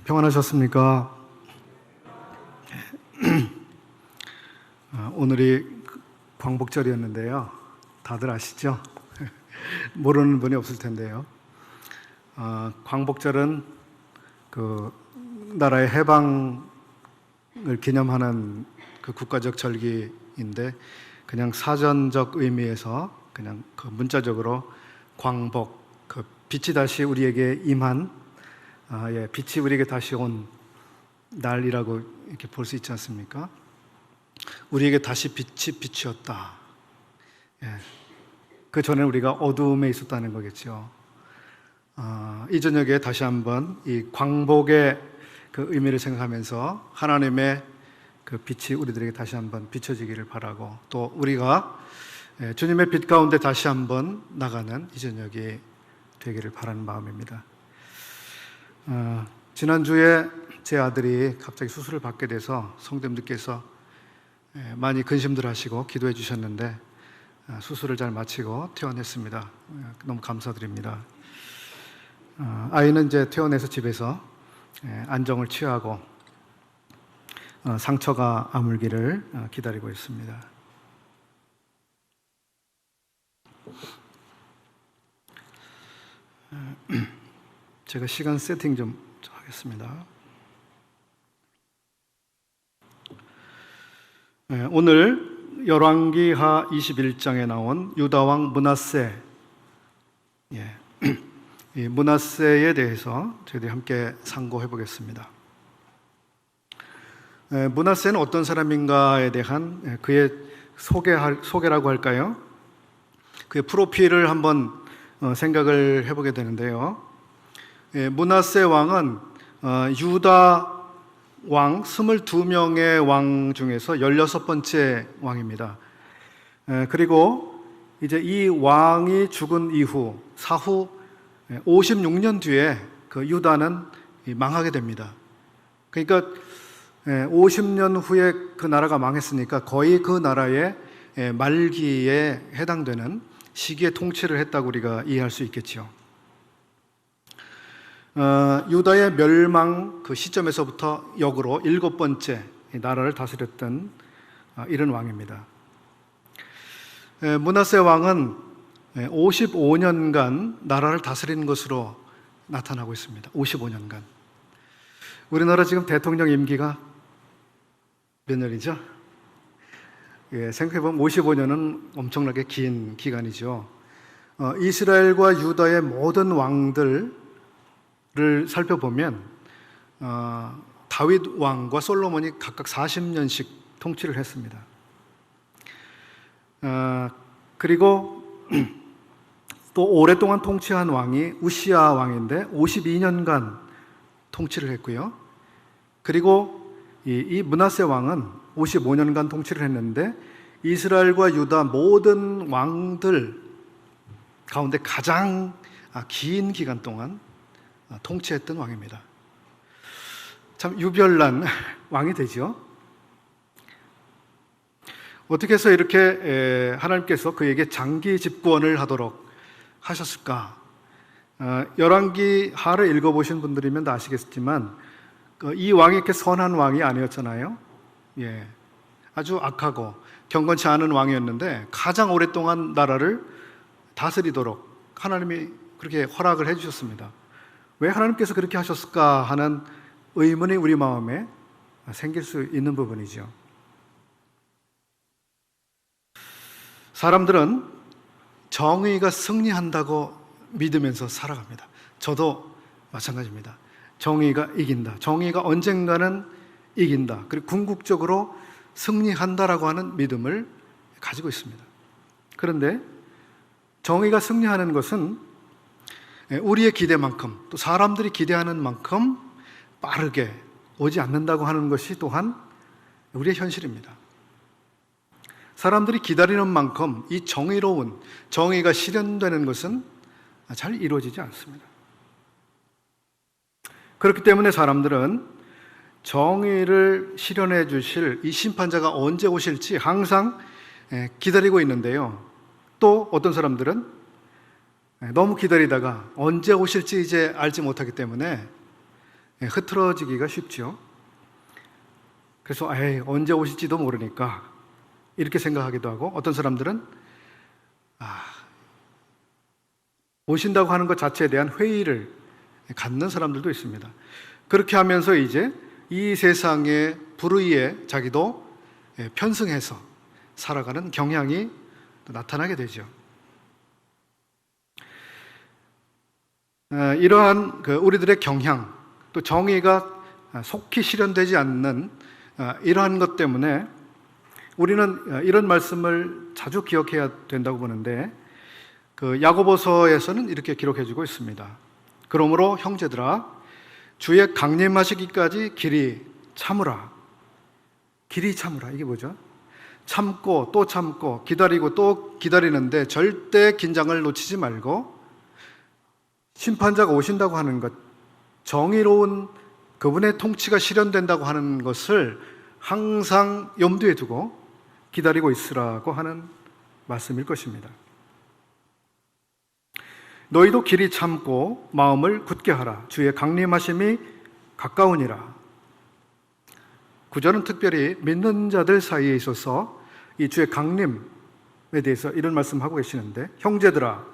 평안하셨습니까? 오늘이 광복절이었는데요. 다들 아시죠? 모르는 분이 없을 텐데요. 광복절은 그 나라의 해방을 기념하는 그 국가적 절기인데, 그냥 사전적 의미에서 그냥 그 문자적으로 광복, 그 빛이 다시 우리에게 임한, 빛이 우리에게 다시 온 날이라고 이렇게 볼 수 있지 않습니까? 우리에게 다시 빛이 비추었다. 그 전에 우리가 어두움에 있었다는 거겠죠. 이 저녁에 다시 한번 이 광복의 그 의미를 생각하면서 하나님의 그 빛이 우리들에게 다시 한번 비춰지기를 바라고, 또 우리가 주님의 빛 가운데 다시 한번 나가는 이 저녁이 되기를 바라는 마음입니다. 지난주에 제 아들이 갑자기 수술을 받게 돼서 성도님들께서 많이 근심들 하시고 기도해 주셨는데, 수술을 잘 마치고 퇴원했습니다. 너무 감사드립니다. 아이는 이제 퇴원해서 집에서 안정을 취하고 상처가 아물기를 기다리고 있습니다. 제가 시간 세팅 좀 하겠습니다. 오늘 열왕기하 21장에 나온 유다왕 므낫세, 이 므낫세에 대해서 저희들이 함께 상고해 보겠습니다. 므낫세는 어떤 사람인가에 대한 그의 소개라고 할까요? 그의 프로필을 한번 생각을 해보게 되는데요. 므낫세 왕은 유다 왕 22명의 왕 중에서 16번째 왕입니다. 그리고 이제 이 왕이 죽은 이후 사후 56년 뒤에 그 유다는 망하게 됩니다. 그러니까 50년 후에 그 나라가 망했으니까 거의 그 나라의 말기에 해당되는 시기에 통치를 했다고 우리가 이해할 수 있겠죠. 유다의 멸망 그 시점에서부터 역으로 7번째 나라를 다스렸던 이런 왕입니다. 므낫세 왕은 55년간 나라를 다스린 것으로 나타나고 있습니다. 55년간. 우리나라 지금 대통령 임기가 몇 년이죠? 생각해보면 55년은 엄청나게 긴 기간이죠. 이스라엘과 유다의 모든 왕들을 살펴보면 다윗 왕과 솔로몬이 각각 40년씩 통치를 했습니다. 그리고 또 오랫동안 통치한 왕이 우시야 왕인데 52년간 통치를 했고요. 그리고 이 므낫세 왕은 55년간 통치를 했는데 이스라엘과 유다 모든 왕들 가운데 가장 긴 기간 동안 통치했던 왕입니다. 참 유별난 왕이 되죠. 어떻게 해서 이렇게 하나님께서 그에게 장기 집권을 하도록 하셨을까? 열왕기하를 읽어보신 분들이면 다 아시겠지만 이 왕이 이렇게 선한 왕이 아니었잖아요. 아주 악하고 경건치 않은 왕이었는데 가장 오랫동안 나라를 다스리도록 하나님이 그렇게 허락을 해주셨습니다. 왜 하나님께서 그렇게 하셨을까 하는 의문이 우리 마음에 생길 수 있는 부분이죠. 사람들은 정의가 승리한다고 믿으면서 살아갑니다. 저도 마찬가지입니다. 정의가 이긴다. 정의가 언젠가는 이긴다. 그리고 궁극적으로 승리한다라고 하는 믿음을 가지고 있습니다. 그런데 정의가 승리하는 것은 우리의 기대만큼, 또 사람들이 기대하는 만큼 빠르게 오지 않는다고 하는 것이 또한 우리의 현실입니다. 사람들이 기다리는 만큼 이 정의가 실현되는 것은 잘 이루어지지 않습니다. 그렇기 때문에 사람들은 정의를 실현해 주실 이 심판자가 언제 오실지 항상 기다리고 있는데요. 또 어떤 사람들은 너무 기다리다가 언제 오실지 이제 알지 못하기 때문에 흐트러지기가 쉽죠. 그래서 언제 오실지도 모르니까 이렇게 생각하기도 하고, 어떤 사람들은 오신다고 하는 것 자체에 대한 회의를 갖는 사람들도 있습니다. 그렇게 하면서 이제 이 세상의 불의에 자기도 편승해서 살아가는 경향이 나타나게 되죠. 이러한 우리들의 경향, 또 정의가 속히 실현되지 않는 이러한 것 때문에 우리는 이런 말씀을 자주 기억해야 된다고 보는데, 야고보서에서는 이렇게 기록해주고 있습니다. 그러므로 형제들아, 주의 강림하시기까지 길이 참으라. 길이 참으라. 이게 뭐죠? 참고 또 참고 기다리고 또 기다리는데 절대 긴장을 놓치지 말고, 심판자가 오신다고 하는 것, 정의로운 그분의 통치가 실현된다고 하는 것을 항상 염두에 두고 기다리고 있으라고 하는 말씀일 것입니다. 너희도 길이 참고 마음을 굳게 하라. 주의 강림하심이 가까우니라. 구절은 특별히 믿는 자들 사이에 있어서 이 주의 강림에 대해서 이런 말씀하고 계시는데, 형제들아,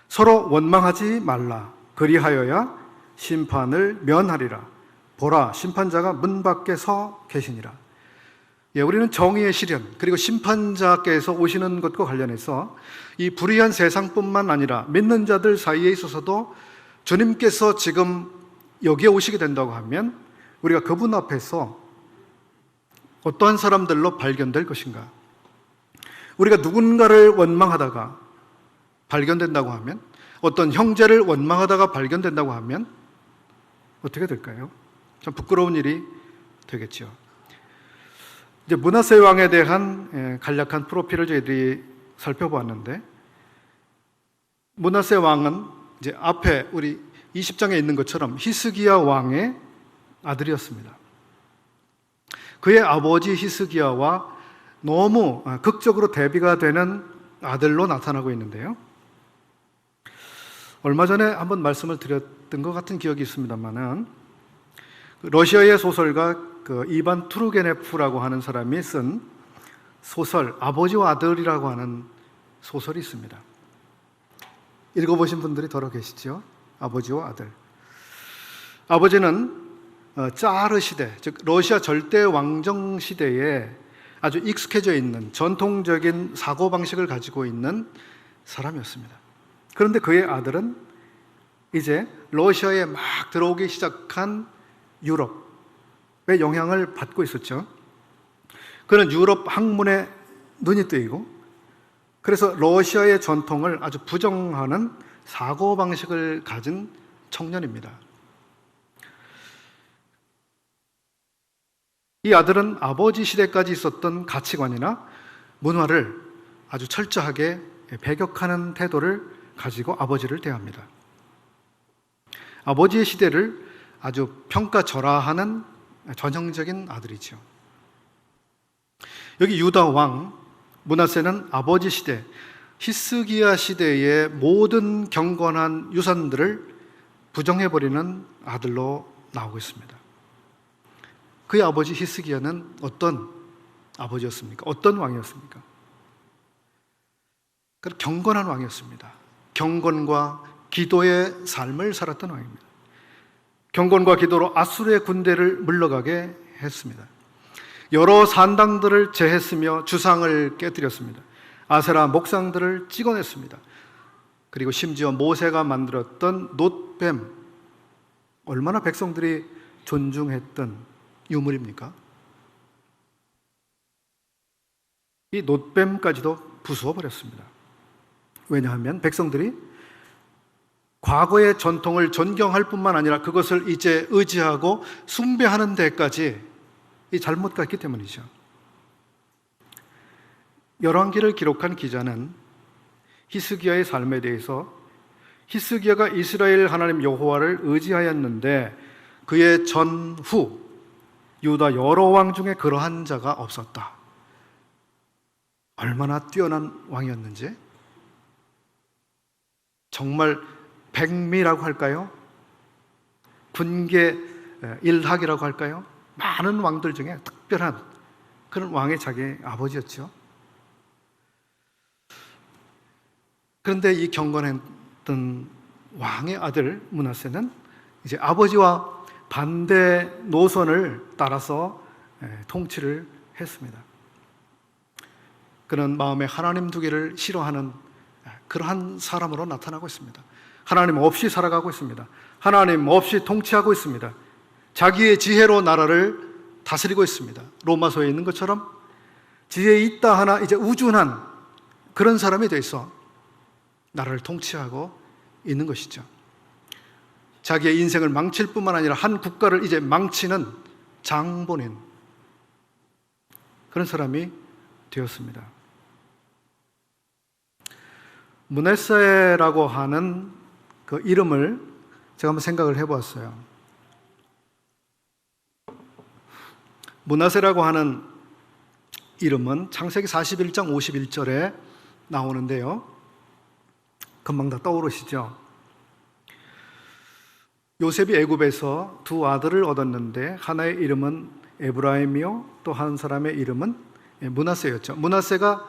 서로 원망하지 말라. 그리하여야 심판을 면하리라. 보라, 심판자가 문 밖에 서 계시니라. 우리는 정의의 실현, 그리고 심판자께서 오시는 것과 관련해서 이 불의한 세상뿐만 아니라 믿는 자들 사이에 있어서도 주님께서 지금 여기에 오시게 된다고 하면 우리가 그분 앞에서 어떠한 사람들로 발견될 것인가? 우리가 누군가를 원망하다가 발견된다고 하면, 어떤 형제를 원망하다가 발견된다고 하면 어떻게 될까요? 참 부끄러운 일이 되겠죠. 이제 므낫세 왕에 대한 간략한 프로필을 저희들이 살펴보았는데, 므낫세 왕은 이제 앞에 우리 20장에 있는 것처럼 히스기야 왕의 아들이었습니다. 그의 아버지 히스기야와 너무 극적으로 대비가 되는 아들로 나타나고 있는데요. 얼마 전에 한번 말씀을 드렸던 것 같은 기억이 있습니다만은, 러시아의 소설가 이반 투르게네프라고 하는 사람이 쓴 소설 아버지와 아들이라고 하는 소설이 있습니다. 읽어보신 분들이 더러 계시죠? 아버지와 아들. 아버지는 짜르 시대, 즉 러시아 절대 왕정 시대에 아주 익숙해져 있는 전통적인 사고방식을 가지고 있는 사람이었습니다. 그런데 그의 아들은 이제 러시아에 막 들어오기 시작한 유럽의 영향을 받고 있었죠. 그는 유럽 학문에 눈이 뜨이고, 그래서 러시아의 전통을 아주 부정하는 사고방식을 가진 청년입니다. 이 아들은 아버지 시대까지 있었던 가치관이나 문화를 아주 철저하게 배격하는 태도를 가지고 아버지를 대합니다. 아버지의 시대를 아주 평가절하하는 전형적인 아들이죠. 여기 유다 왕 므낫세는 아버지 시대, 히스기야 시대의 모든 경건한 유산들을 부정해버리는 아들로 나오고 있습니다. 그의 아버지 히스기야는 어떤 아버지였습니까? 어떤 왕이었습니까? 경건한 왕이었습니다. 경건과 기도의 삶을 살았던 왕입니다. 경건과 기도로 아수르의 군대를 물러가게 했습니다. 여러 산당들을 제했으며 주상을 깨뜨렸습니다. 아세라 목상들을 찍어냈습니다. 그리고 심지어 모세가 만들었던 놋뱀, 얼마나 백성들이 존중했던 유물입니까? 이 놋뱀까지도 부수어버렸습니다. 왜냐하면 백성들이 과거의 전통을 존경할 뿐만 아니라 그것을 이제 의지하고 숭배하는 데까지 이 잘못 갔기 때문이죠. 열왕기를 기록한 기자는 히스기야의 삶에 대해서, 히스기야가 이스라엘 하나님 여호와를 의지하였는데 그의 전후 유다 여러 왕 중에 그러한 자가 없었다. 얼마나 뛰어난 왕이었는지, 정말 백미라고 할까요? 군계 일학이라고 할까요? 많은 왕들 중에 특별한 그런 왕의 자기 아버지였죠. 그런데 이 경건했던 왕의 아들 므낫세는 이제 아버지와 반대 노선을 따라서 통치를 했습니다. 그는 마음에 하나님 두기를 싫어하는 그러한 사람으로 나타나고 있습니다. 하나님 없이 살아가고 있습니다. 하나님 없이 통치하고 있습니다. 자기의 지혜로 나라를 다스리고 있습니다. 로마서에 있는 것처럼 지혜 있다 하나 이제 우준한 그런 사람이 돼서 나라를 통치하고 있는 것이죠. 자기의 인생을 망칠 뿐만 아니라 한 국가를 이제 망치는 장본인, 그런 사람이 되었습니다. 므낫세라고 하는 그 이름을 제가 한번 생각을 해보았어요. 므낫세라고 하는 이름은 창세기 41장 51절에 나오는데요. 금방 다 떠오르시죠? 요셉이 애굽에서 두 아들을 얻었는데 하나의 이름은 에브라임이요 또 한 사람의 이름은 므낫세였죠. 므낫세가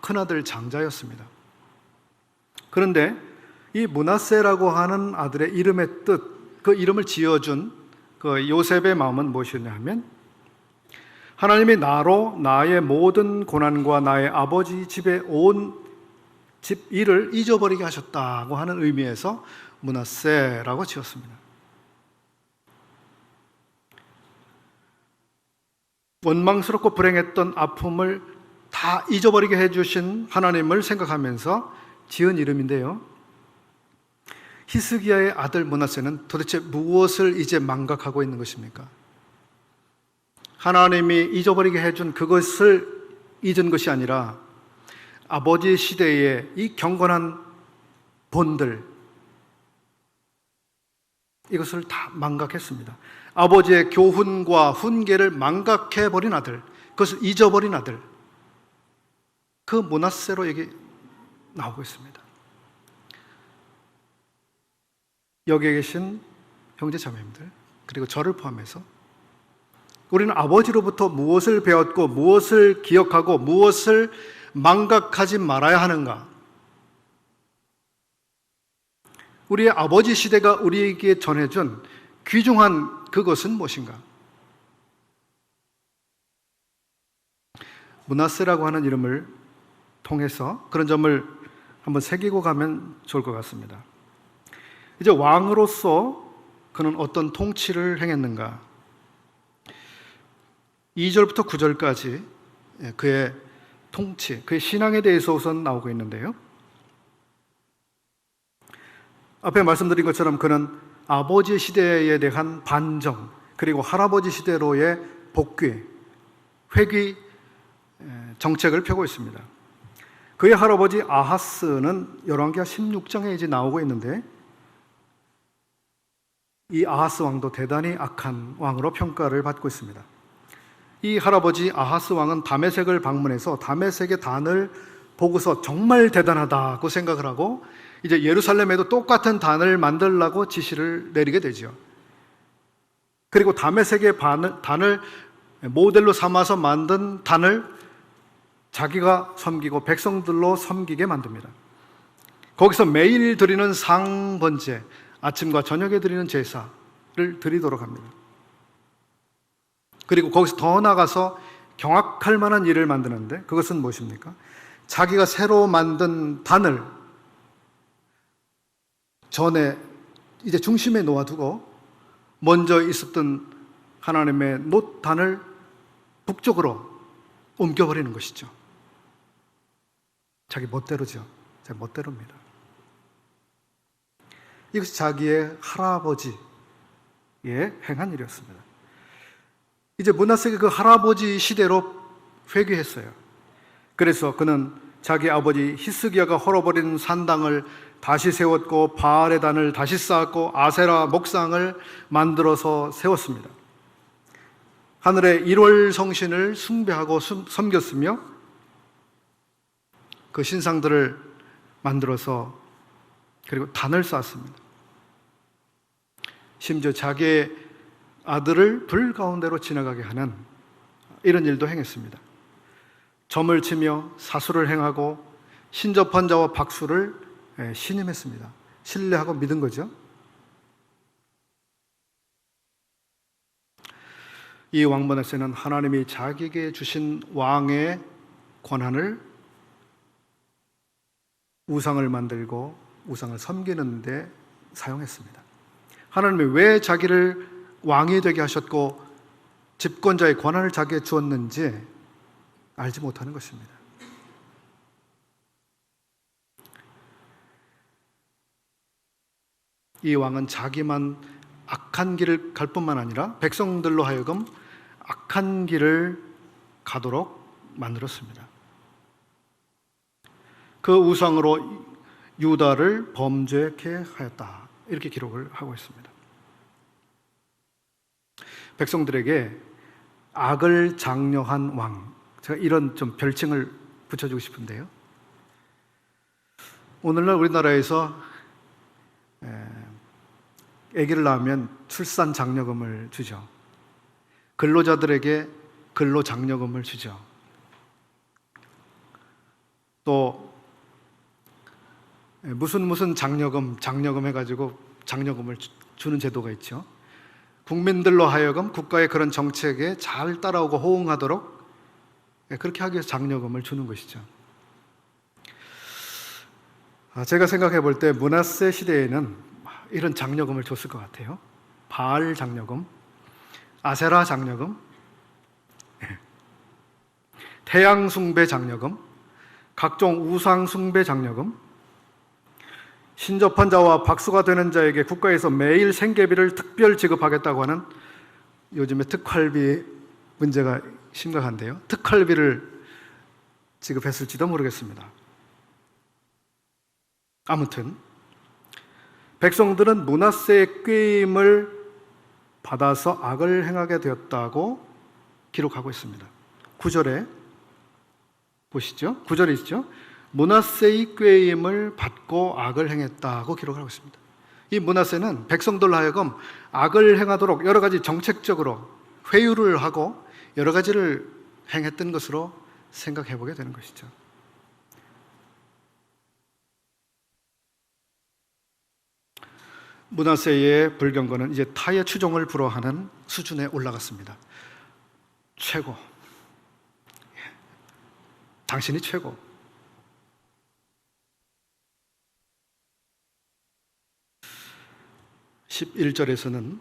큰아들 장자였습니다. 그런데 이 므낫세라고 하는 아들의 이름의 뜻, 그 이름을 지어준 그 요셉의 마음은 무엇이었냐 하면 하나님이 나로 나의 모든 고난과 나의 아버지 집에 온 집 일을 잊어버리게 하셨다고 하는 의미에서 므낫세라고 지었습니다. 원망스럽고 불행했던 아픔을 다 잊어버리게 해주신 하나님을 생각하면서 지은 이름인데요. 히스기야의 아들 므낫세는 도대체 무엇을 이제 망각하고 있는 것입니까? 하나님이 잊어버리게 해준 그것을 잊은 것이 아니라 아버지 시대의 이 경건한 본들, 이것을 다 망각했습니다. 아버지의 교훈과 훈계를 망각해버린 아들, 그것을 잊어버린 아들, 그 므낫세로 여기 나오고 있습니다. 여기에 계신 형제 자매님들, 그리고 저를 포함해서 우리는 아버지로부터 무엇을 배웠고 무엇을 기억하고 무엇을 망각하지 말아야 하는가? 우리의 아버지 시대가 우리에게 전해준 귀중한 그것은 무엇인가? 므낫세라고 하는 이름을 통해서 그런 점을 한번 새기고 가면 좋을 것 같습니다. 이제 왕으로서 그는 어떤 통치를 행했는가? 2절부터 9절까지 그의 통치, 그의 신앙에 대해서 우선 나오고 있는데요. 앞에 말씀드린 것처럼 그는 아버지 시대에 대한 반정, 그리고 할아버지 시대로의 복귀, 회귀 정책을 펴고 있습니다. 그의 할아버지 아하스는 열왕기하 16장에 이제 나오고 있는데, 이 아하스 왕도 대단히 악한 왕으로 평가를 받고 있습니다. 이 할아버지 아하스 왕은 다메섹을 방문해서 다메섹의 단을 보고서 정말 대단하다고 생각을 하고 이제 예루살렘에도 똑같은 단을 만들라고 지시를 내리게 되죠. 그리고 다메섹의 단을 모델로 삼아서 만든 단을 자기가 섬기고 백성들로 섬기게 만듭니다. 거기서 매일 드리는 상번제, 아침과 저녁에 드리는 제사를 드리도록 합니다. 그리고 거기서 더 나가서 경악할 만한 일을 만드는데, 그것은 무엇입니까? 자기가 새로 만든 단을 전에 이제 중심에 놓아두고 먼저 있었던 하나님의 놋단을 북쪽으로 옮겨버리는 것이죠. 자기 멋대로죠. 자기 멋대로입니다. 이것이 자기의 할아버지의 행한 일이었습니다. 이제 므낫세가 그 할아버지 시대로 회귀했어요. 그래서 그는 자기 아버지 히스기야가 헐어버린 산당을 다시 세웠고 바알의 단을 다시 쌓았고 아세라 목상을 만들어서 세웠습니다. 하늘의 일월 성신을 숭배하고 섬겼으며 그 신상들을 만들어서 그리고 단을 쌓았습니다. 심지어 자기의 아들을 불 가운데로 지나가게 하는 이런 일도 행했습니다. 점을 치며 사수를 행하고 신접한 자와 박수를 신임했습니다. 신뢰하고 믿은 거죠. 이 왕 므낫세는 하나님이 자기에게 주신 왕의 권한을 우상을 만들고 우상을 섬기는 데 사용했습니다. 하나님이 왜 자기를 왕이 되게 하셨고 집권자의 권한을 자기에게 주었는지 알지 못하는 것입니다. 이 왕은 자기만 악한 길을 갈 뿐만 아니라 백성들로 하여금 악한 길을 가도록 만들었습니다. 그 우상으로 유다를 범죄케 하였다. 이렇게 기록을 하고 있습니다. 백성들에게 악을 장려한 왕, 제가 이런 좀 별칭을 붙여주고 싶은데요. 오늘날 우리나라에서 아기를 낳으면 출산 장려금을 주죠. 근로자들에게 근로장려금을 주죠. 또 무슨 장려금 해가지고 장려금을 주는 제도가 있죠. 국민들로 하여금 국가의 그런 정책에 잘 따라오고 호응하도록 그렇게 하기 위해서 장려금을 주는 것이죠. 제가 생각해 볼 때 므낫세 시대에는 이런 장려금을 줬을 것 같아요. 바알 장려금, 아세라 장려금, 태양 숭배 장려금, 각종 우상 숭배 장려금, 신접한 자와 박수가 되는 자에게 국가에서 매일 생계비를 특별 지급하겠다고 하는, 요즘에 특활비 문제가 심각한데요. 특활비를 지급했을지도 모르겠습니다. 아무튼 백성들은 므낫세의 꾀임을 받아서 악을 행하게 되었다고 기록하고 있습니다. 9절에 보시죠. 9절에 있죠. 므낫세의 꾀임을 받고 악을 행했다고 기록을 하고 있습니다. 이 므낫세는 백성들로 하여금 악을 행하도록 여러 가지 정책적으로 회유를 하고 여러 가지를 행했던 것으로 생각해 보게 되는 것이죠. 므낫세의 불경거는 이제 타의 추종을 불허하는 수준에 올라갔습니다. 최고. 당신이 최고. (11절에서는)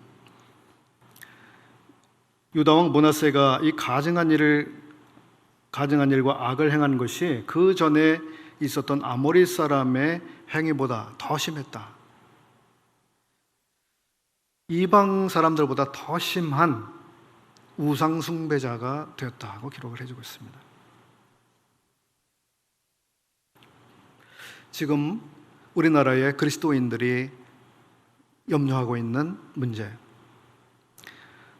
유다왕 므낫세가 이 가증한 일과 악을 행한 것이 그 전에 있었던 아모리 사람의 행위보다 더 심했다. 이방 사람들보다 더 심한 우상 숭배자가 되었다고 기록을 해주고 있습니다. 지금 우리나라의 그리스도인들이 염려하고 있는 문제,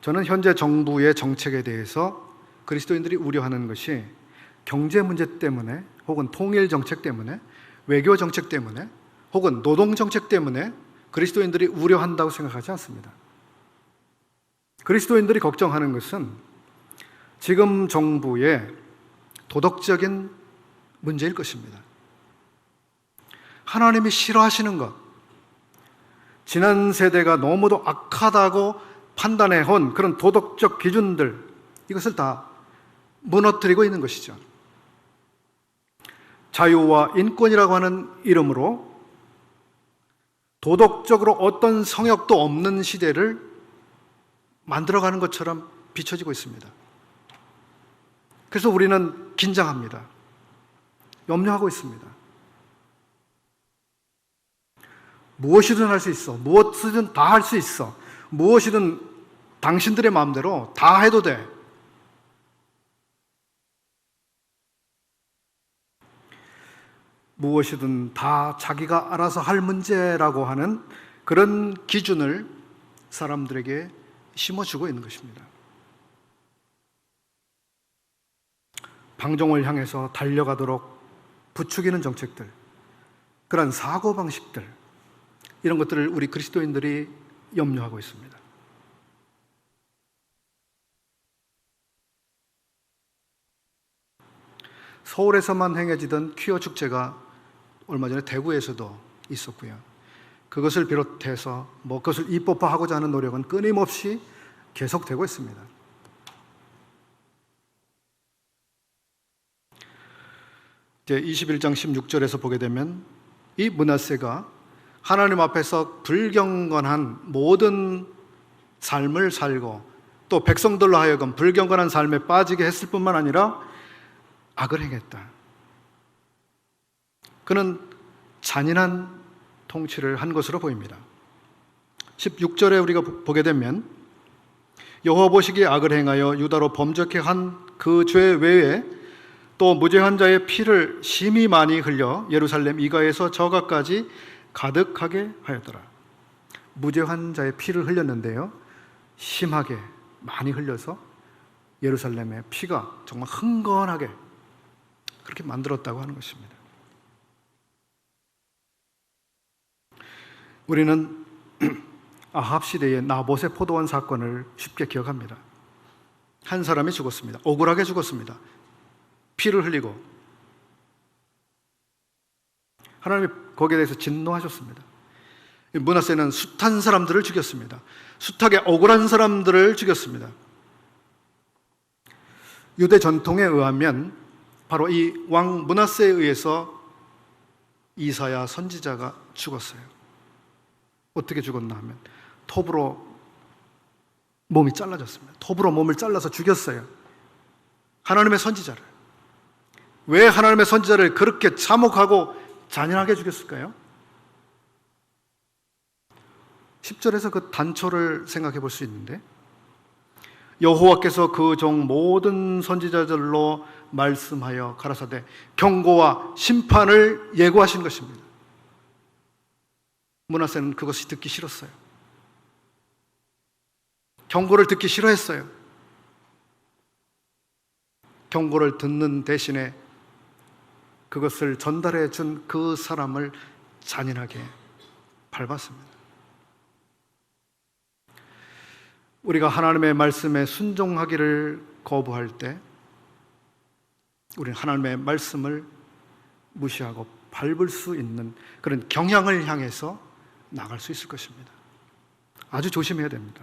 저는 현재 정부의 정책에 대해서 그리스도인들이 우려하는 것이 경제 문제 때문에, 혹은 통일 정책 때문에, 외교 정책 때문에, 혹은 노동 정책 때문에 그리스도인들이 우려한다고 생각하지 않습니다. 그리스도인들이 걱정하는 것은 지금 정부의 도덕적인 문제일 것입니다. 하나님이 싫어하시는 것, 지난 세대가 너무도 악하다고 판단해온 그런 도덕적 기준들, 이것을 다 무너뜨리고 있는 것이죠. 자유와 인권이라고 하는 이름으로 도덕적으로 어떤 성역도 없는 시대를 만들어가는 것처럼 비춰지고 있습니다. 그래서 우리는 긴장합니다. 염려하고 있습니다. 무엇이든 할 수 있어. 무엇이든 다 할 수 있어. 무엇이든 당신들의 마음대로 다 해도 돼. 무엇이든 다 자기가 알아서 할 문제라고 하는 그런 기준을 사람들에게 심어주고 있는 것입니다. 방종을 향해서 달려가도록 부추기는 정책들, 그런 사고방식들, 이런 것들을 우리 그리스도인들이 염려하고 있습니다. 서울에서만 행해지던 퀴어 축제가 얼마 전에 대구에서도 있었고요. 그것을 비롯해서 그것을 입법화하고자 하는 노력은 끊임없이 계속되고 있습니다. 이제 21장 16절에서 보게 되면 이 므낫세가 하나님 앞에서 불경건한 모든 삶을 살고 또 백성들로 하여금 불경건한 삶에 빠지게 했을 뿐만 아니라 악을 행했다. 그는 잔인한 통치를 한 것으로 보입니다. 16절에 우리가 보게 되면 여호와 보시기에 악을 행하여 유다로 범죄케 한 그 죄 외에 또 무죄한 자의 피를 심히 많이 흘려 예루살렘 이가에서 저가까지 가득하게 하였더라. 무죄한 자의 피를 흘렸는데요, 심하게 많이 흘려서 예루살렘의 피가 정말 흥건하게 그렇게 만들었다고 하는 것입니다. 우리는 아합 시대의 나봇의 포도원 사건을 쉽게 기억합니다. 한 사람이 죽었습니다. 억울하게 죽었습니다. 피를 흘리고 하나님이 거기에 대해서 진노하셨습니다. 므낫세는 숱한 사람들을 죽였습니다. 숱하게 억울한 사람들을 죽였습니다. 유대 전통에 의하면 바로 이 왕 므낫세에 의해서 이사야 선지자가 죽었어요. 어떻게 죽었나 하면 톱으로 몸이 잘라졌습니다. 톱으로 몸을 잘라서 죽였어요. 하나님의 선지자를. 왜 하나님의 선지자를 그렇게 참혹하고 잔인하게 죽였을까요? 10절에서 그 단초를 생각해 볼 수 있는데, 여호와께서 그 종 모든 선지자들로 말씀하여 가라사대 경고와 심판을 예고하신 것입니다. 므낫세는 그것이 듣기 싫었어요. 경고를 듣기 싫어했어요. 경고를 듣는 대신에 그것을 전달해 준 그 사람을 잔인하게 밟았습니다. 우리가 하나님의 말씀에 순종하기를 거부할 때 우리는 하나님의 말씀을 무시하고 밟을 수 있는 그런 경향을 향해서 나갈 수 있을 것입니다. 아주 조심해야 됩니다.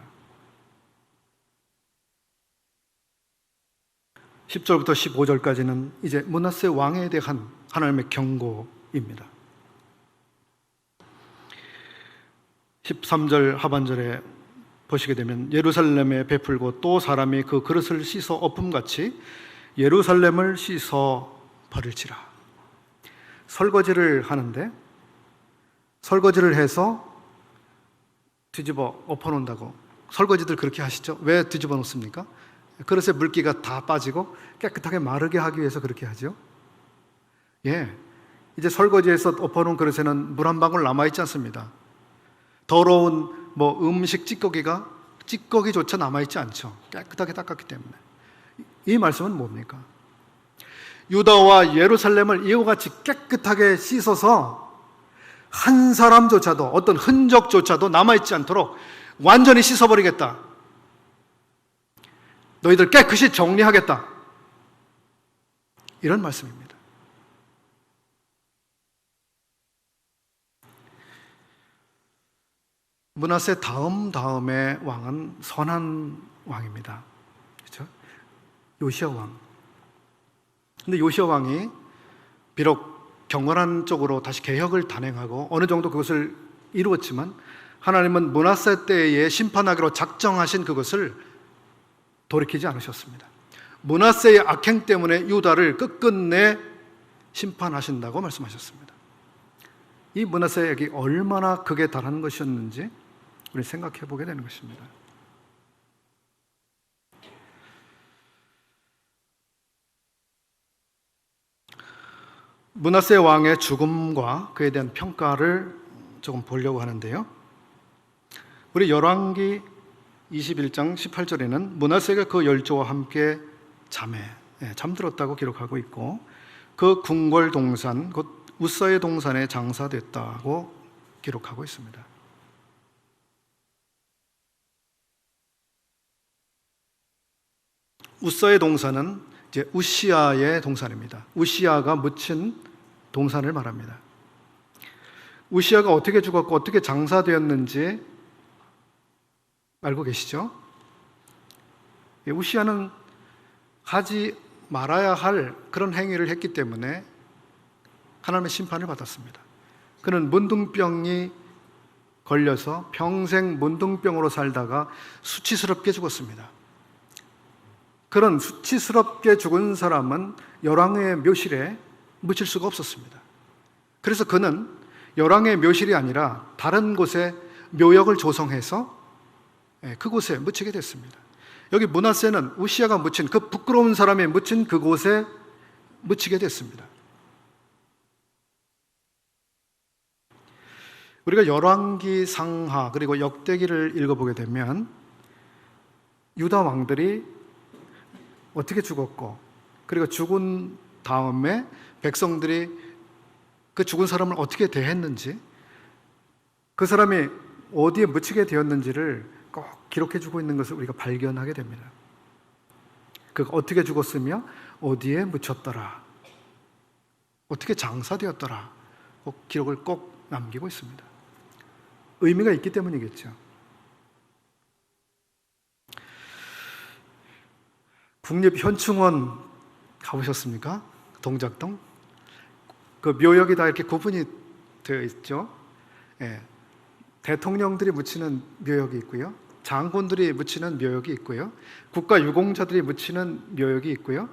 10절부터 15절까지는 이제 므낫세 왕에 대한 하나님의 경고입니다. 13절 하반절에 보시게 되면 예루살렘에 베풀고 또 사람이 그 그릇을 씻어 엎음같이 예루살렘을 씻어 버릴지라. 설거지를 하는데 설거지를 해서 뒤집어 엎어놓는다고. 설거지들 그렇게 하시죠? 왜 뒤집어 놓습니까? 그릇에 물기가 다 빠지고 깨끗하게 마르게 하기 위해서 그렇게 하죠. 이제 설거지해서 엎어놓은 그릇에는 물 한 방울 남아있지 않습니다. 더러운 음식 찌꺼기조차 남아있지 않죠. 깨끗하게 닦았기 때문에. 이 말씀은 뭡니까? 유다와 예루살렘을 이와 같이 깨끗하게 씻어서 한 사람조차도 어떤 흔적조차도 남아있지 않도록 완전히 씻어버리겠다. 너희들 깨끗이 정리하겠다. 이런 말씀입니다. 므낫세 다음의 왕은 선한 왕입니다. 그렇죠? 요시야 왕. 근데 요시야 왕이 비록 경건한 쪽으로 다시 개혁을 단행하고 어느 정도 그것을 이루었지만 하나님은 므낫세 때에 심판하기로 작정하신 그것을 돌이키지 않으셨습니다. 므낫세의 악행 때문에 유다를 끝끝내 심판하신다고 말씀하셨습니다. 이 므낫세의 악이 얼마나 극에 달한 것이었는지 우리 생각해 보게 되는 것입니다. 므낫세 왕의 죽음과 그에 대한 평가를 조금 보려고 하는데요. 우리 열왕기 21장 18절에는 므낫세가 그 열조와 함께 잠들었다고 기록하고 있고 그 궁궐 동산 곧 우사의 동산에 장사됐다고 기록하고 있습니다. 우사의 동산은 이제 우시아의 동산입니다. 우시아가 묻힌 동산을 말합니다. 우시아가 어떻게 죽었고 어떻게 장사되었는지 알고 계시죠? 우시아는 하지 말아야 할 그런 행위를 했기 때문에 하나님의 심판을 받았습니다. 그는 문둥병이 걸려서 평생 문둥병으로 살다가 수치스럽게 죽었습니다. 그런 수치스럽게 죽은 사람은 열왕의 묘실에 묻힐 수가 없었습니다. 그래서 그는 열왕의 묘실이 아니라 다른 곳에 묘역을 조성해서 그곳에 묻히게 됐습니다. 여기 므낫세는 우시아가 묻힌 그 부끄러운 사람이 묻힌 그곳에 묻히게 됐습니다. 우리가 열왕기, 상하 그리고 역대기를 읽어보게 되면 유다 왕들이 어떻게 죽었고 그리고 죽은 다음에 백성들이 그 죽은 사람을 어떻게 대했는지, 그 사람이 어디에 묻히게 되었는지를 꼭 기록해주고 있는 것을 우리가 발견하게 됩니다. 그가 어떻게 죽었으며 어디에 묻혔더라, 어떻게 장사되었더라, 기록을 꼭 남기고 있습니다. 의미가 있기 때문이겠죠. 국립현충원 가보셨습니까? 동작동? 그 묘역이 다 이렇게 구분이 되어 있죠. 대통령들이 묻히는 묘역이 있고요, 장군들이 묻히는 묘역이 있고요, 국가유공자들이 묻히는 묘역이 있고요,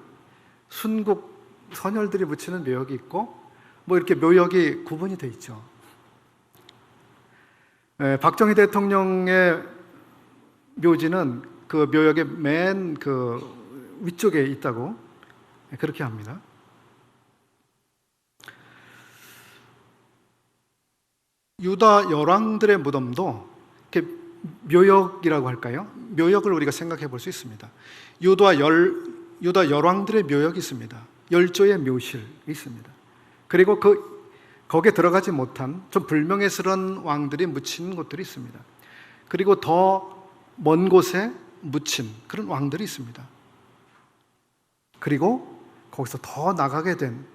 순국 선열들이 묻히는 묘역이 있고, 이렇게 묘역이 구분이 되어 있죠. 박정희 대통령의 묘지는 그 묘역의 맨 위쪽에 있다고 그렇게 합니다. 유다 열왕들의 무덤도 이렇게 묘역이라고 할까요? 묘역을 우리가 생각해 볼 수 있습니다. 유다 열왕들의 묘역이 있습니다. 열조의 묘실이 있습니다. 그리고 거기에 들어가지 못한 좀 불명예스러운 왕들이 묻힌 곳들이 있습니다. 그리고 더 먼 곳에 묻힌 그런 왕들이 있습니다. 그리고 거기서 더 나가게 된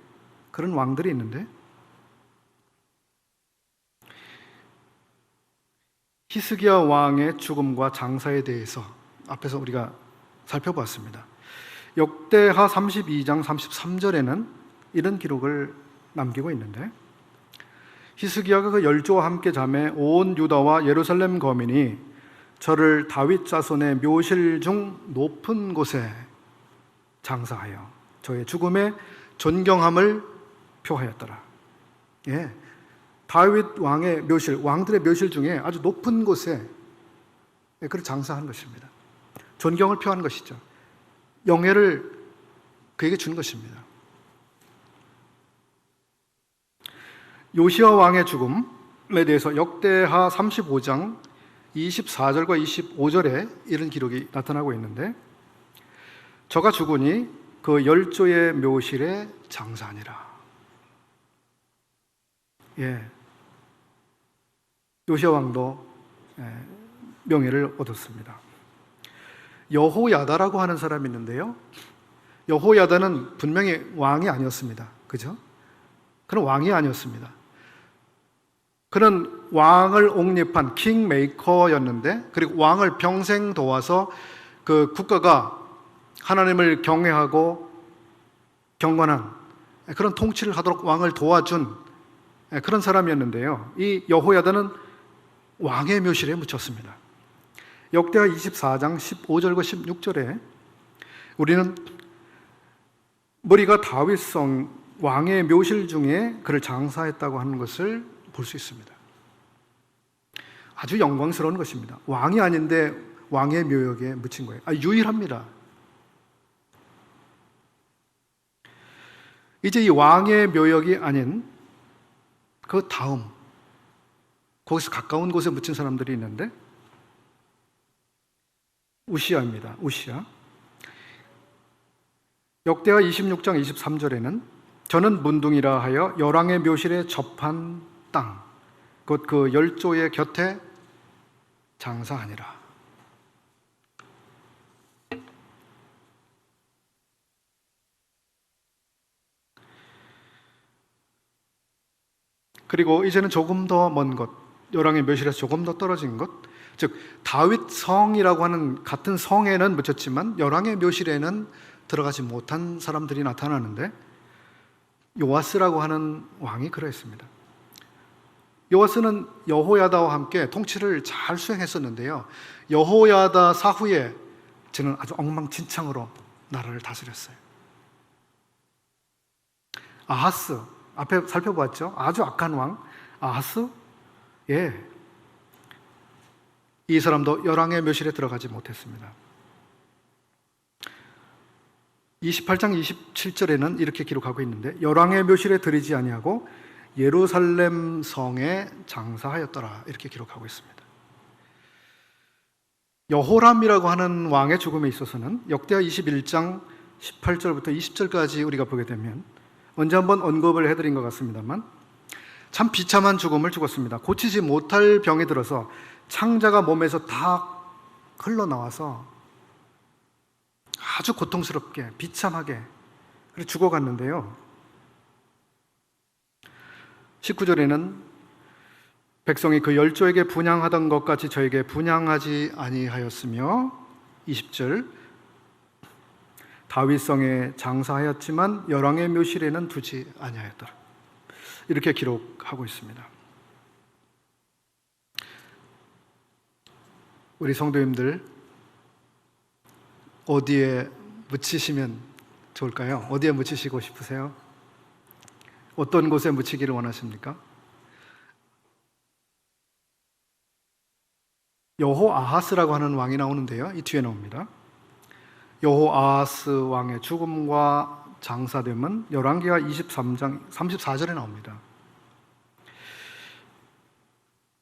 그런 왕들이 있는데, 히스기야 왕의 죽음과 장사에 대해서 앞에서 우리가 살펴보았습니다. 역대하 32장 33절에는 이런 기록을 남기고 있는데, 히스기야가 그 열조와 함께 잠에 온 유다와 예루살렘 거민이 저를 다윗 자손의 묘실 중 높은 곳에 장사하여 저의 죽음에 존경함을 표하였더라. 다윗 왕의 묘실, 왕들의 묘실 중에 아주 높은 곳에 그를 장사한 것입니다. 존경을 표한 것이죠. 영예를 그에게 준 것입니다. 요시야 왕의 죽음에 대해서 역대하 35장 24절과 25절에 이런 기록이 나타나고 있는데, 저가 죽으니 그 열조의 묘실에 장사하니라. 요시야 왕도 명예를 얻었습니다. 여호야다라고 하는 사람이 있는데요, 여호야다는 분명히 왕이 아니었습니다. 그죠? 그는 왕이 아니었습니다. 그는 왕을 옹립한 킹메이커였는데, 그리고 왕을 평생 도와서 그 국가가 하나님을 경외하고 경건한 그런 통치를 하도록 왕을 도와준 그런 사람이었는데요, 이 여호야다는 왕의 묘실에 묻혔습니다. 역대하 24장 15절과 16절에 우리는 머리가 다윗성 왕의 묘실 중에 그를 장사했다고 하는 것을 볼 수 있습니다. 아주 영광스러운 것입니다. 왕이 아닌데 왕의 묘역에 묻힌 거예요. 유일합니다. 이제 이 왕의 묘역이 아닌 그 다음, 거기서 가까운 곳에 묻힌 사람들이 있는데, 우시아입니다. 우시아. 역대하 26장 23절에는 저는 문둥이라 하여 열왕의 묘실에 접한 땅, 곧 그 열조의 곁에 장사하니라. 그리고 이제는 조금 더 먼 것, 열왕의 묘실에서 조금 더 떨어진 것, 즉 다윗 성이라고 하는 같은 성에는 묻혔지만 열왕의 묘실에는 들어가지 못한 사람들이 나타나는데, 요아스라고 하는 왕이 그러했습니다. 요아스는 여호야다와 함께 통치를 잘 수행했었는데요, 여호야다 사후에 저는 아주 엉망진창으로 나라를 다스렸어요. 아하스, 앞에 살펴보았죠? 아주 악한 왕 아하스, 이 사람도 열왕의 묘실에 들어가지 못했습니다. 28장 27절에는 이렇게 기록하고 있는데, 열왕의 묘실에 들이지 아니하고 예루살렘 성에 장사하였더라, 이렇게 기록하고 있습니다. 여호람이라고 하는 왕의 죽음에 있어서는 역대하 21장 18절부터 20절까지 우리가 보게 되면 언제 한번 언급을 해드린 것 같습니다만, 참 비참한 죽음을 죽었습니다. 고치지 못할 병에 들어서 창자가 몸에서 다 흘러나와서 아주 고통스럽게 비참하게 죽어갔는데요, 19절에는 백성이 그 열조에게 분향하던 것 같이 저에게 분향하지 아니하였으며, 20절 다윗성에 장사하였지만 열왕의 묘실에는 두지 아니하였더라, 이렇게 기록하고 있습니다. 우리 성도님들, 어디에 묻히시면 좋을까요? 어디에 묻히시고 싶으세요? 어떤 곳에 묻히기를 원하십니까? 여호아하스라고 하는 왕이 나오는데요, 이 뒤에 나옵니다. 여호아하스 왕의 죽음과 장사됨은 열왕기하 23장 34절에 나옵니다.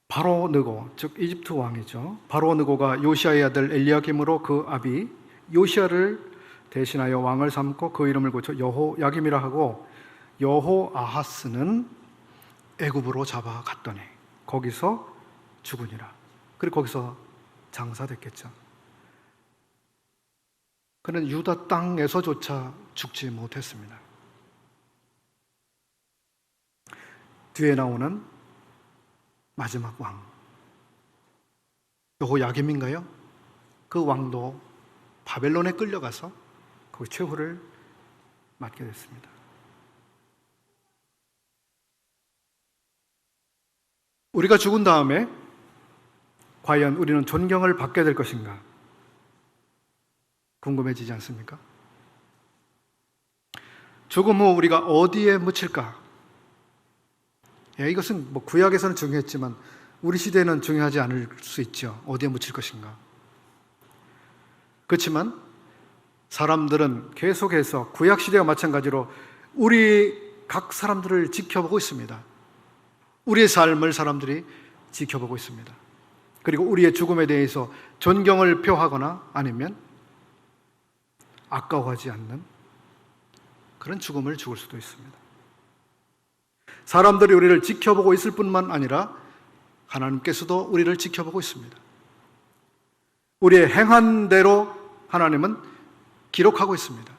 바로 느고, 즉 이집트 왕이죠. 바로 느고가 요시아의 아들 엘리야김으로 그 아비 요시아를 대신하여 왕을 삼고 그 이름을 고쳐 여호야김이라 하고, 여호아하스는 애굽으로 잡아갔더니 거기서 죽으니라. 그리고 거기서 장사됐겠죠. 그는 유다 땅에서조차 죽지 못했습니다. 뒤에 나오는 마지막 왕, 여호야김인가요? 그 왕도 바벨론에 끌려가서 그 최후를 맞게 됐습니다. 우리가 죽은 다음에 과연 우리는 존경을 받게 될 것인가 궁금해지지 않습니까? 죽음 후 우리가 어디에 묻힐까? 이것은 구약에서는 중요했지만 우리 시대에는 중요하지 않을 수 있죠. 어디에 묻힐 것인가? 그렇지만 사람들은 계속해서 구약 시대와 마찬가지로 우리 각 사람들을 지켜보고 있습니다. 우리의 삶을 사람들이 지켜보고 있습니다. 그리고 우리의 죽음에 대해서 존경을 표하거나 아니면 아까워하지 않는 그런 죽음을 죽을 수도 있습니다. 사람들이 우리를 지켜보고 있을 뿐만 아니라 하나님께서도 우리를 지켜보고 있습니다. 우리의 행한 대로 하나님은 기록하고 있습니다.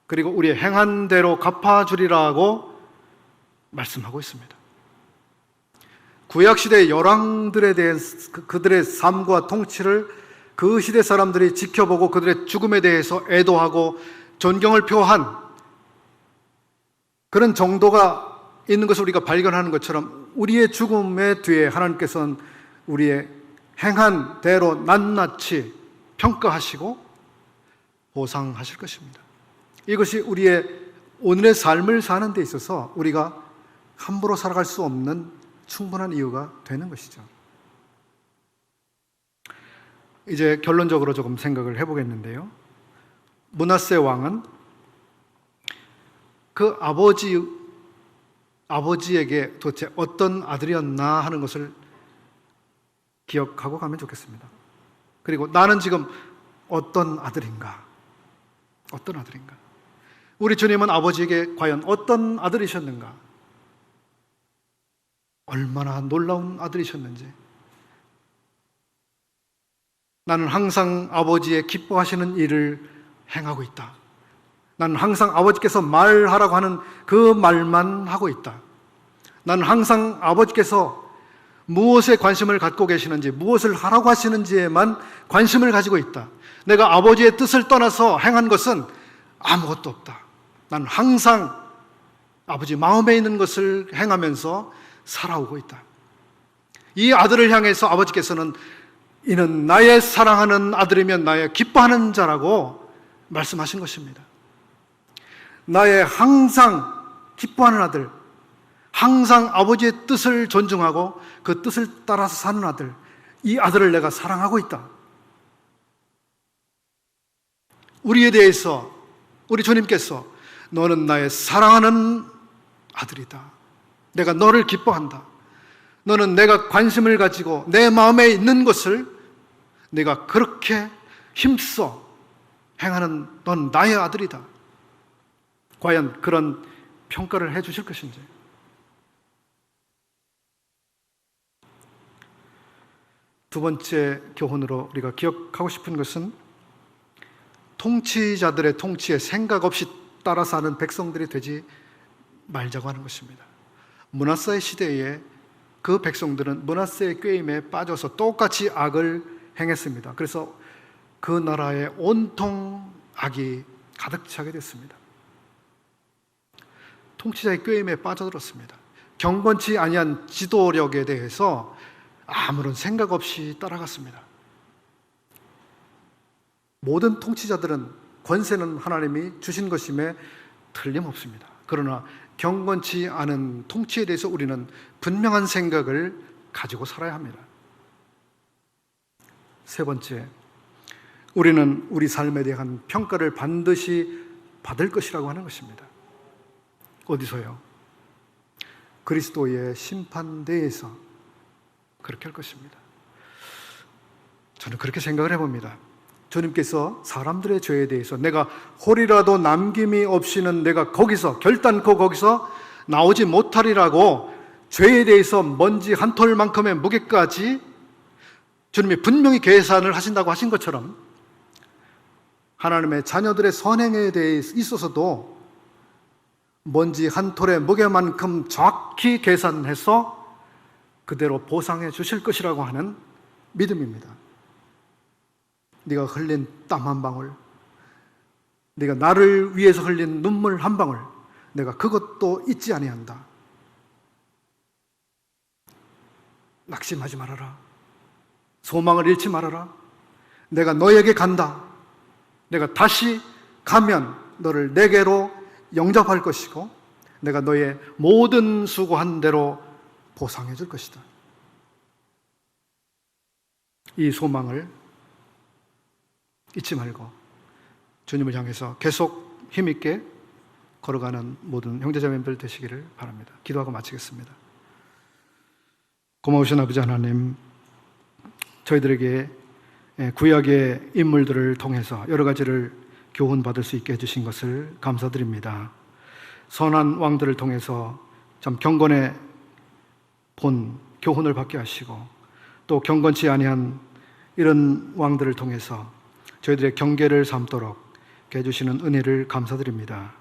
그리고 우리의 행한 대로 갚아주리라고 말씀하고 있습니다. 구약시대의 열왕들에 대한 그들의 삶과 통치를 그 시대 사람들이 지켜보고 그들의 죽음에 대해서 애도하고 존경을 표한 그런 정도가 있는 것을 우리가 발견하는 것처럼 우리의 죽음의 뒤에 하나님께서는 우리의 행한 대로 낱낱이 평가하시고 보상하실 것입니다. 이것이 우리의 오늘의 삶을 사는 데 있어서 우리가 함부로 살아갈 수 없는 충분한 이유가 되는 것이죠. 이제 결론적으로 조금 생각을 해보겠는데요, 므낫세 왕은 그 아버지에게 도대체 어떤 아들이었나 하는 것을 기억하고 가면 좋겠습니다. 그리고 나는 지금 어떤 아들인가? 어떤 아들인가? 우리 주님은 아버지에게 과연 어떤 아들이셨는가? 얼마나 놀라운 아들이셨는지. 나는 항상 아버지의 기뻐하시는 일을 행하고 있다. 나는 항상 아버지께서 말하라고 하는 그 말만 하고 있다. 나는 항상 아버지께서 무엇에 관심을 갖고 계시는지, 무엇을 하라고 하시는지에만 관심을 가지고 있다. 내가 아버지의 뜻을 떠나서 행한 것은 아무것도 없다. 나는 항상 아버지 마음에 있는 것을 행하면서 살아오고 있다. 이 아들을 향해서 아버지께서는 이는 나의 사랑하는 아들이면 나의 기뻐하는 자라고 말씀하신 것입니다. 나의 항상 기뻐하는 아들, 항상 아버지의 뜻을 존중하고 그 뜻을 따라서 사는 아들, 이 아들을 내가 사랑하고 있다. 우리에 대해서 우리 주님께서 너는 나의 사랑하는 아들이다. 내가 너를 기뻐한다. 너는 내가 관심을 가지고 내 마음에 있는 것을 내가 그렇게 힘써 행하는 넌 나의 아들이다. 과연 그런 평가를 해 주실 것인지. 두 번째 교훈으로 우리가 기억하고 싶은 것은 통치자들의 통치에 생각 없이 따라 사는 백성들이 되지 말자고 하는 것입니다. 므낫세 시대에 그 백성들은 므낫세의 꾀임에 빠져서 똑같이 악을 행했습니다. 그래서 그 나라에 온통 악이 가득 차게 됐습니다. 통치자의 꾀임에 빠져들었습니다. 경건치 아니한 지도력에 대해서 아무런 생각 없이 따라갔습니다. 모든 통치자들은 권세는 하나님이 주신 것임에 틀림없습니다. 그러나 경건치 않은 통치에 대해서 우리는 분명한 생각을 가지고 살아야 합니다. 세 번째, 우리는 우리 삶에 대한 평가를 반드시 받을 것이라고 하는 것입니다. 어디서요? 그리스도의 심판대에서 그렇게 할 것입니다. 저는 그렇게 생각을 해봅니다. 주님께서 사람들의 죄에 대해서 내가 홀이라도 남김이 없이는 내가 거기서 결단코 거기서 나오지 못하리라고 죄에 대해서 먼지 한 톨만큼의 무게까지 주님이 분명히 계산을 하신다고 하신 것처럼 하나님의 자녀들의 선행에 대해 있어서도 먼지 한 톨의 무게만큼 정확히 계산해서 그대로 보상해 주실 것이라고 하는 믿음입니다. 네가 흘린 땀 한 방울, 네가 나를 위해서 흘린 눈물 한 방울, 내가 그것도 잊지 아니한다. 낙심하지 말아라. 소망을 잃지 말아라. 내가 너에게 간다. 내가 다시 가면 너를 내게로 영접할 것이고 내가 너의 모든 수고한 대로 보상해 줄 것이다. 이 소망을 잊지 말고 주님을 향해서 계속 힘있게 걸어가는 모든 형제자매들 되시기를 바랍니다. 기도하고 마치겠습니다. 고마우신 아버지 하나님, 저희들에게 구약의 인물들을 통해서 여러 가지를 교훈받을 수 있게 해주신 것을 감사드립니다. 선한 왕들을 통해서 참 경건의 본 교훈을 받게 하시고 또 경건치 아니한 이런 왕들을 통해서 저희들의 경계를 삼도록 해주시는 은혜를 감사드립니다.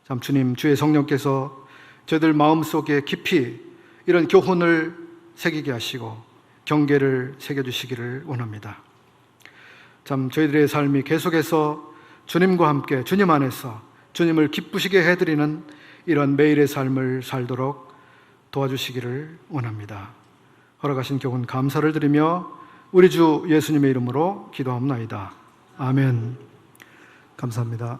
참 주님, 주의 성령께서 저희들 마음속에 깊이 이런 교훈을 새기게 하시고 경계를 새겨주시기를 원합니다. 참 저희들의 삶이 계속해서 주님과 함께 주님 안에서 주님을 기쁘시게 해드리는 이런 매일의 삶을 살도록 도와주시기를 원합니다. 허락하신 교훈 감사를 드리며 우리 주 예수님의 이름으로 기도합나이다. 아멘. 감사합니다.